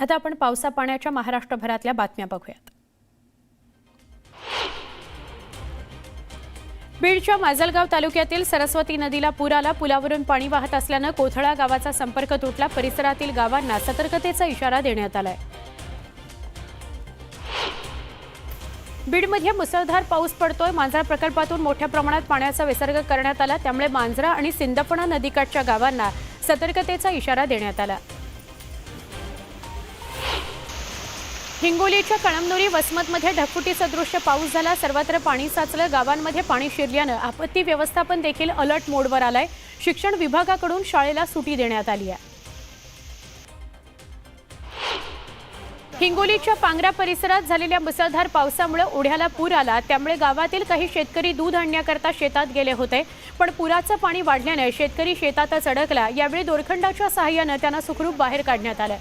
आता आपण पावसा पाण्याच्या महाराष्ट्रभरातल्या बातम्या बघूयात। बीडच्या माजलगाव तालुक्यातील सरस्वती नदीला पूर आला। पुलावरून पाणी वाहत असल्याने कोथळा गावाचा संपर्क तुटला। परिसरातील गावांना सतर्कतेचा इशारा देण्यात आलाय। बीडमध्ये मुसळधार पाऊस पडतोय। मांजरा प्रकल्पातून मोठ्या प्रमाणात पाण्याचा विसर्ग करण्यात आला, त्यामुळे मांजरा आणि सिंदफणा नदीकाठच्या गावांना सतर्कतेचा इशारा देण्यात आला। हिंगोलीच्या कळमनुरी वसमतमध्ये ढगफुटी सदृश्य पाऊस झाला। सर्वत्र पाणी साचलं। गावांमध्ये पाणी शिरल्याने आपत्ती व्यवस्थापन देखील अलर्ट मोडवर आलाय। शिक्षण विभागाकडून शाळेला सुटी देण्यात आली आहे। हिंगोलीच्या पांगरा परिसरात झालेल्या मुसळधार पावसामुळे ओढ्याला पूर आला, त्यामुळे गावातील काही शेतकरी दूध आणण्याकरता शेतात गेले होते, पण पुराचं पाणी वाढल्याने शेतकरी शेतातच अडकला। यावेळी दोरखंडाच्या सहाय्याने त्यांना सुखरूप बाहेर काढण्यात आलं।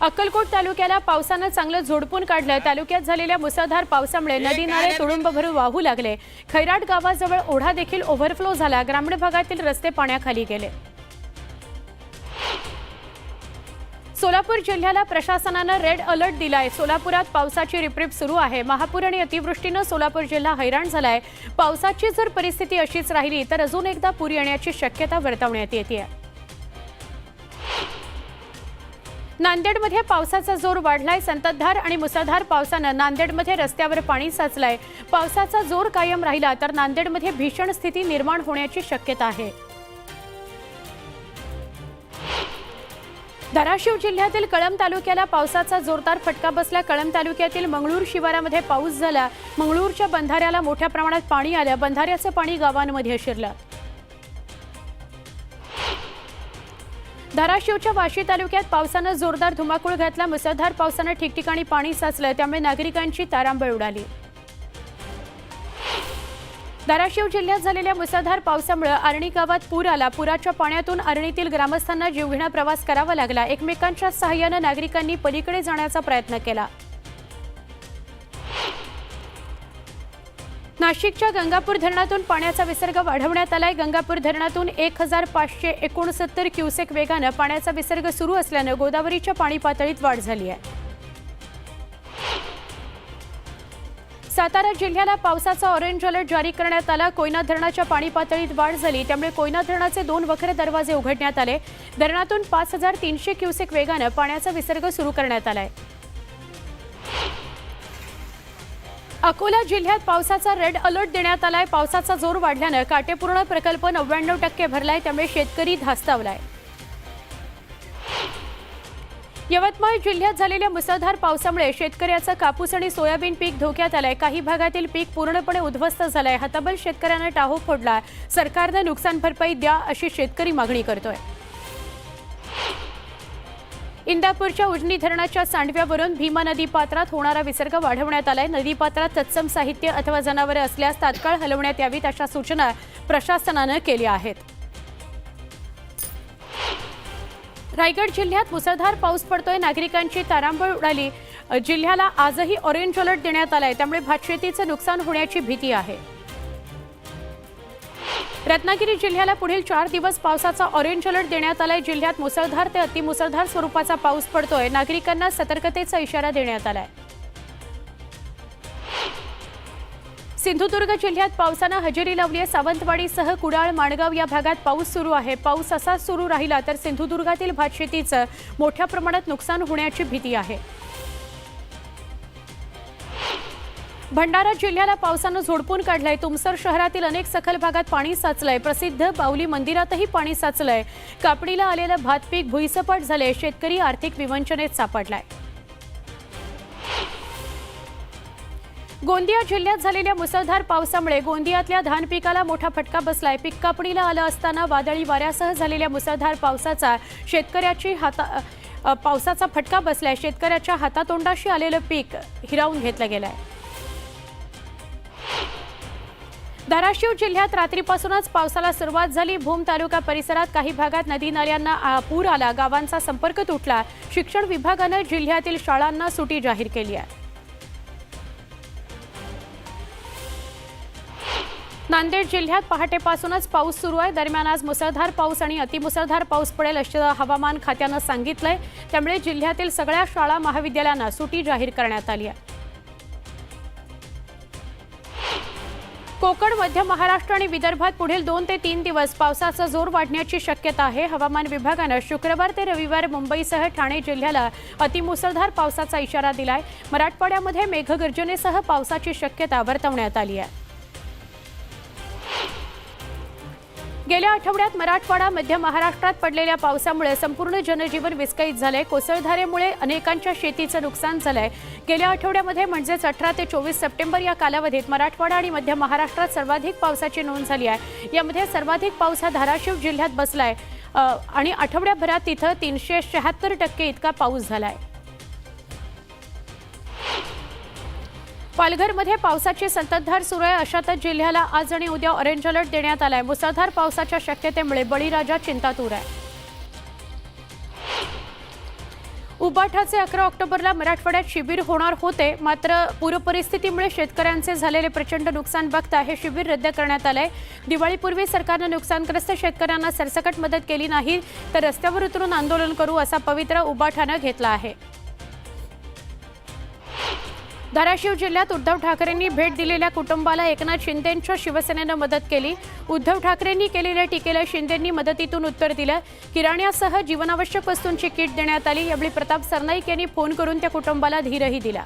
अक्कलकोट तालुक्याला पावसाने चांगलं झोडपून काढलं। तालुक्यात झालेल्या मुसळधार पावसामुळे नदी नाले तुडुंब भरून वाहू लागले। खैराट गावाजवळ ओढा देखील ओव्हरफ्लो झाला। ग्रामीण भागातील रस्ते पाण्याखाली गेले। सोलापूर जिल्ह्याला प्रशासनाने रेड अलर्ट दिलाय। सोलापुरात पावसाची रिपरिप सुरू आहे। महापूर आणि अतिवृष्टीने सोलापूर जिल्हा हैराण झालाय। पावसाची जर परिस्थिती अशीच राहिली तर अजून एकदा पूर येण्याची शक्यता वर्तवण्यात येते। नांदेडमध्ये पावसाचा जोर वाढलाय। संततधार आणि मुसळधार पावसाने नांदेडमध्ये रस्त्यावर पाणी साचलंय। पावसाचा जोर कायम राहिला तर नांदेडमध्ये भीषण स्थिती निर्माण होण्याची शक्यता आहे। धाराशिव जिल्ह्यातील कळंब तालुक्याला पावसाचा जोरदार फटका बसला। कळंब तालुक्यातील मंगळूर शिवारामध्ये पाऊस झाला। मंगळूरच्या बंधाऱ्याला मोठ्या प्रमाणात पाणी आलं। बंधाऱ्याचं पाणी गावांमध्ये शिरलं। धाराशिवच्या वाशी तालुक्यात पावसाने जोरदार धुमाकूळ घातला। मुसळधार पावसाने ठिकठिकाणी पाणी साचलं, त्यामुळे नागरिकांची तारांबळ उडाली। धाराशिव जिल्ह्यात झालेल्या मुसळधार पावसामुळे आरणी गावात पूर आला। पुराच्या पाण्यातून आरणीतील ग्रामस्थांना जीवघेणा प्रवास करावा लागला। एकमेकांच्या सहाय्याने नागरिकांनी पलीकडे जाण्याचा प्रयत्न केला। नाशिकच्या गंगापूर धरणातून पाण्याचा विसर्ग वाढवण्यात आलाय। गंगापूर धरणातून 1569 क्युसेक वेगाने पाण्याचा विसर्ग सुरू असल्याने गोदावरीच्या पाणी पातळीत वाढ झाली आहे। सातारा जिल्ह्याला पावसाचा ऑरेंज अलर्ट जारी करण्यात आला। कोयना धरणाच्या पाणी पातळीत वाढ झाली, त्यामुळे कोयना धरणाचे 2 वक्र दरवाजे उघडण्यात आले। धरणातून 5300 क्युसेक वेगाने पाण्याचा विसर्ग सुरू करण्यात आलाय। अकोला जिल्ह्यात पावसाचा रेड अलर्ट देण्यात आलाय। पावसाचा जोर वाढल्याने काटेपूर्ण प्रकल्प 99% भरलाय, त्यामुळे शेतकरी धास्तावलाय। यवतमाळ जिल्ह्यात झालेल्या मुसळधार पावसामुळे शेतकऱ्याचं कापूस आणि सोयाबीन पीक धोक्यात आलंय। काही भागातील पीक पूर्णपणे उद्ध्वस्त झालंय। हतबल शेतकऱ्यांना टाहो फोडला। सरकारने नुकसान भरपाई द्या अशी शेतकरी मागणी करतोय। इंदापूरच्या उजनी धरणाच्या सांडव्यावरून भीमा नदी पात्रात होणारा विसर्ग वाढवण्यात आलाय। नदी पात्रात तत्सम साहित्य अथवा जनावरे असल्यास तात्काळ हलवण्यात यावीत अशा सूचना प्रशासनाने केल्या आहेत। रायगड जिल्ह्यात मुसळधार पाऊस पडतोय। नागरिकांची तारांबळ उडाली। जिल्ह्याला आजही ऑरेंज अलर्ट देण्यात आलाय, त्यामुळे भातशेतीचे नुकसान होण्याची भीती आहे। रत्नागिरी जिल्ह्याला पुढील 4 दिवस पावसाचा ऑरेंज अलर्ट देण्यात आलाय। जिल्ह्यात मुसळधार ते अतिमुसळधार स्वरूपाचा पाऊस पडतोय। नागरिकांना सतर्कतेचा इशारा देण्यात आलाय। सिंधुदुर्ग जिल्ह्यात पावसाने हजेरी लावली आहे। सावंतवाडीसह कुडाळ, माणगाव या भागात पाऊस सुरू आहे। पाऊस असाच सुरू राहिला तर सिंधुदुर्गातील भातशेतीचं मोठ्या प्रमाणात नुकसान होण्याची भीती आहे। भंडारा जिल्ह्याला पावसाने झोडपून काढलंय। तुमसर शहरातील अनेक सखल भागात पाणी साचलंय। प्रसिद्ध बावली मंदिरातही पाणी साचलंय। कापणीला आलेलं भात पीक भुईसपाट झाले। शेतकरी आर्थिक विवंचनेत सापडलाय। गोंदिया जिल्ह्यात झालेल्या मुसळधार पावसामुळे गोंदियातल्या धान पिकाला मोठा फटका बसलाय। पीक कापणीला आलं असताना वादळी वाऱ्यासह झालेल्या मुसळधार पावसाचा पावसाचा फटका बसलाय। शेतकऱ्याच्या हातातोंडाशी आलेलं पीक हिरावून घेतलं गेलंय। धाराशिव जिल्ह्यात रात्रीपासूनच पावसाला सुरुवात झाली। भूम तालुका परिसरात काही भागात नदी नाल्यांना पूर आला। गावांचा संपर्क तुटला। शिक्षण विभागाने जिल्ह्यातील शाळांना सुटी जाहीर केली आहे। नांदेड जिल्ह्यात पहाटेपासूनच पाऊस सुरू आहे। दरम्यान आज मुसळधार पाऊस आणि अतिमुसळधार पाऊस पडेल असं हवामान खात्यानं सांगितलंय। त्यामुळे जिल्ह्यातील सगळ्या शाळा महाविद्यालयांना सुट्टी जाहीर करण्यात आली आहे। कोकण, मध्य महाराष्ट्र आणि विदर्भात पुढील 2 ते 3 दिवस पावसाचा जोर वाढण्याची शक्यता आहे। हवामान विभागानं शुक्रवार ते रविवार मुंबईसह ठाणे जिल्ह्याला अतिमुसळधार पावसाचा इशारा दिलाय। मराठवाड्यामध्ये मेघगर्जनेसह पावसाची शक्यता वर्तवण्यात आली आहे। गेल्या आठवड्यात मराठवाडा, मध्य महाराष्ट्रात पडलेल्या पावसामुळे संपूर्ण जनजीवन विस्कळीत झाले। कोसळधारेमुळे अनेकांच्या शेतीचं नुकसान झालंय। गेल्या आठवड्यामध्ये म्हणजेच 18 ते 24 सप्टेंबर या कालावधीत मराठवाडा आणि मध्य महाराष्ट्रात सर्वाधिक पावसाची नोंद झाली आहे। यामध्ये सर्वाधिक पाऊस हा धाराशिव जिल्ह्यात बसलाय आणि आठवड्याभरात तिथं 376% इतका पाऊस झालाय। पालघरमध्ये पावसाची संततधार सुरू आहे। अशातच जिल्ह्याला आज आणि उद्या ऑरेंज अलर्ट देण्यात आलाय। मुसळधार पावसाच्या शक्यतेमुळे बळीराजा चिंतातूर आहे। उबाठाचे 11 ऑक्टोबरला मराठवाड्यात शिबिर होणार होते, मात्र पूरपरिस्थितीमुळे शेतकऱ्यांचे झालेले प्रचंड नुकसान बघता हे शिबिर रद्द करण्यात आलंय। दिवाळीपूर्वी सरकारनं नुकसानग्रस्त शेतकऱ्यांना सरसकट मदत केली नाही तर रस्त्यावर उतरून आंदोलन करू असा पवित्रा उबाठानं घेतला आहे। धाराशिव जिल्ह्यात उद्धव ठाकरेंनी भेट दिलेल्या कुटुंबाला एकनाथ शिंदेंच्या शिवसेनेनं मदत केली। उद्धव ठाकरेंनी केलेल्या टीकेला शिंदेंनी मदतीतून उत्तर दिलं। किराण्यासह जीवनावश्यक वस्तूंची किट देण्यात आली। यावेळी प्रताप सरनाईक यांनी फोन करून त्या कुटुंबाला धीरही दिला।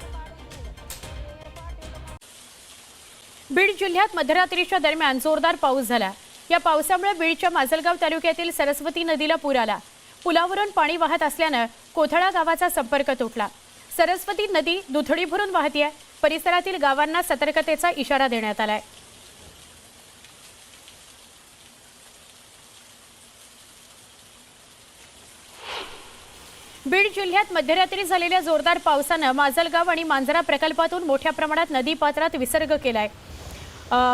बीड जिल्ह्यात मध्यरात्रीच्या दरम्यान जोरदार पाऊस झाला। या पावसामुळे बीडच्या माजलगाव तालुक्यातील सरस्वती नदीला पूर आला। पुलावरून पाणी वाहत असल्यानं कोथळा गावाचा संपर्क तुटला। सरस्वती नदी दुथडी भरून वाहतीये। परिसरातील गावांना सतर्कतेचा इशारा देण्यात आलाय। बीड जिल्ह्यात मध्यरात्री झालेल्या जोरदार पावसानं माजलगाव आणि मांजरा प्रकल्पातून मोठ्या प्रमाणात नदी पात्रात विसर्ग केलाय।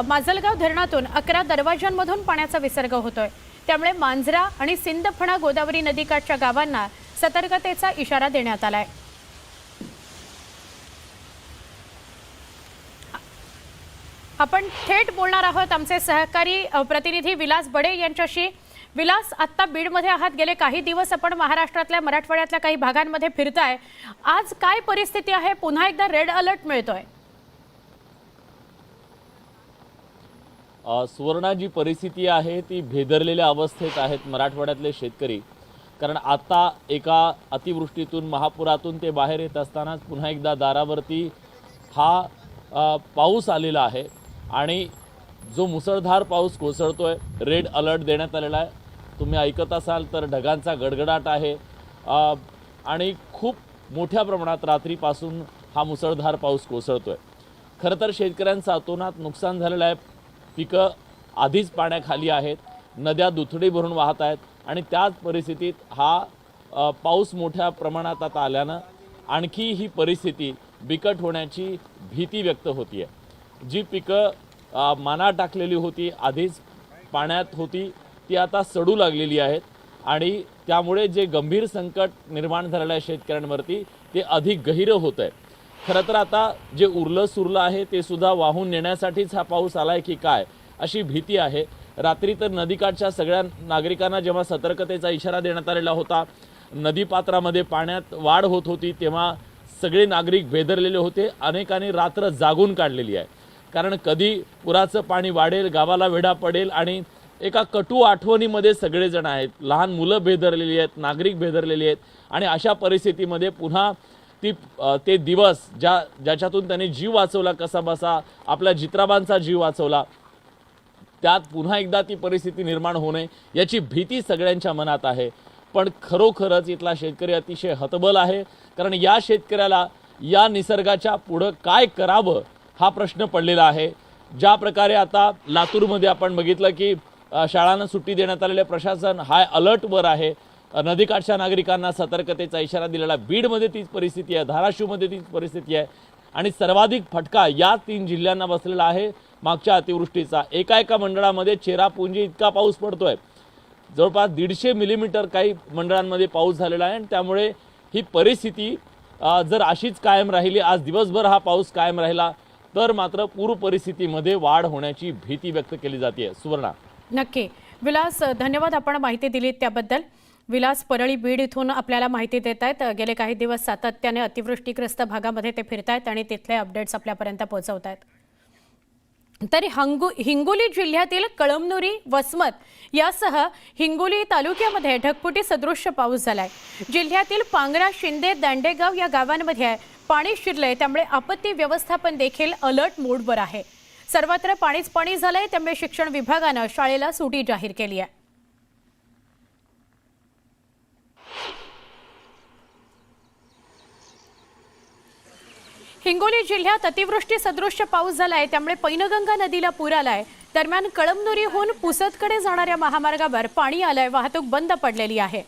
माजलगाव धरणातून 11 दरवाजांमधून पाण्याचा विसर्ग होतोय। त्यामुळे मांजरा आणि सिंदफणा गोदावरी नदीकाठच्या गावांना सतर्कतेचा इशारा देण्यात आलाय। आपण थेट बोलणार आहोत आमचे सहकारी प्रतिनिधी विलास बडे यांच्याशी। विलास, आता बीडमध्ये आहात, गेले काही दिवस आपण महाराष्ट्रातल्या मराठवाड्यातल्या काही भागांमध्ये फिरताय। आज काय परिस्थिती आहे? पुन्हा एकदा रेड अलर्ट मिळतोय। सुवर्णा, जी परिस्थिती आहे ती भेदरलेल्या अवस्थेत आहेत मराठवाड्यातले शेतकरी। कारण आता एका अतिवृष्टीतून, महापुरातून ते बाहेर येत असतानाच पुन्हा एकदा दारावरती हा पाऊस आलेला आहे आणि जो मुसळधार पाऊस कोसळतोय, रेड अलर्ट देण्यात आलेला आहे। तुम्ही ऐकत असाल तर ढगांचा गडगडाट आहे आणि खूप मोठ्या प्रमाणात रात्रीपासून हा मुसळधार पाऊस कोसळतोय। खरं तर शेतकऱ्यांचं अतोनात नुकसान झालेलं आहे। पिकं आधीच पाण्याखाली आहेत, नद्या दुथडी भरून वाहत आहेत आणि त्याच परिस्थितीत हा पाऊस मोठ्या प्रमाणात आता आल्यानं आणखी ही परिस्थिती बिकट होण्याची भीती व्यक्त होती आहे। जी पिकं माना टाकलेली होती, आधीच पाण्यात होती, ती आता सडू लागलेली आहेत आणि त्यामुळे जे गंभीर संकट निर्माण झालेलं आहे शेतकऱ्यांवरती ते अधिक गहिरं होत आहे। खरं तर आता जे उरलं सुरलं आहे ते सुद्धा वाहून नेण्यासाठीच हा पाऊस आलाय की काय अशी भीती आहे। रात्री तर नदीकाठच्या सगळ्या नागरिकांना जेव्हा सतर्कतेचा इशारा देण्यात आलेला होता, नदीपात्रामध्ये पाण्यात वाढ होत होती, तेव्हा सगळे नागरिक भेदरलेले होते। अनेकांनी रात्र जागून काढलेली आहे, कारण कधी पुराचं पाणी वाढेल, गावाला वेढा पडेल आणि एका कटू आठवणीमध्ये सगळेजण आहेत। लहान मुलं भेदरलेली आहेत, नागरिक भेदरलेली आहेत आणि अशा परिस्थितीमध्ये पुन्हा ते दिवस ज्याच्यातून त्यांनी जीव वाचवला, कसा बसा आपल्या जित्राबांचा जीव वाचवला, त्यात पुन्हा एकदा ती परिस्थिती निर्माण होणे याची भीती सगळ्यांच्या मनात आहे। पण खरोखरच इथला शेतकरी अतिशय हतबल आहे, कारण या शेतकऱ्याला या निसर्गाच्या पुढं काय करावं हा प्रश्न पडलेला आहे। ज्या प्रकारे आता लातूरमध्ये आपण बघितलं की शाळांना सुट्टी देण्यात आलेले, प्रशासन हाय अलर्टवर आहे, नदीकाठच्या नागरिकांना सतर्कतेचा इशारा दिलेला। बीडमध्ये तीच परिस्थिती आहे, धाराशिवमध्ये तीच परिस्थिती आहे आणि सर्वाधिक फटका या 3 जिल्ह्यांना बसलेला आहे मागच्या अतिवृष्टीचा। एका मंडळामध्ये चेरापुंजी इतका पाऊस पडतोय, जवळपास 150 मिलीमीटर काही मंडळांमध्ये पाऊस झालेला आहे आणि त्यामुळे ही परिस्थिती जर अशीच कायम राहिली, आज दिवसभर हा पाऊस कायम राहिला तर मात्र पूर परिस्थितीमध्ये वाढ होण्याची भीती व्यक्त केली जाते. सुवर्णा. नक्की विलास, धन्यवाद आपण माहिती दिलीत त्याबद्दल. विलास परळी बीड इथून आपल्याला माहिती देत आहेत. गेले काही दिवस सातत्याने अतिवृष्टीग्रस्त भागामध्ये ते फिरतायत आणि तिथले अपडेट्स आपल्यापर्यंत पोहोचवत आहेत. तरी हिंगोली जिल्ह्यातील कळमनुरी, वसमत यासह हिंगोली तालुक्यामध्ये ढगफुटी सदृश्य पाऊस झालाय. जिल्ह्यातील पांगरा, शिंदे, दांडेगाव या गावांमध्ये पाणी शिरलंय, त्यामुळे आपत्ती व्यवस्थापन देखील अलर्ट मोडवर आहे. सर्वत्र पाणीच पाणी झालंय, त्यामुळे शिक्षण विभागानं शाळेला सुटी जाहीर केली आहे. हिंगोली जिल्ह्यात अतिवृष्टी सदृश्य पाऊस झालाय, त्यामुळे पैनगंगा नदीला पूर आलाय. दरम्यान कळमनुरीहून पुसदकडे जाणाऱ्या महामार्गावर पाणी आलंय, वाहतूक बंद पडलेली आहे.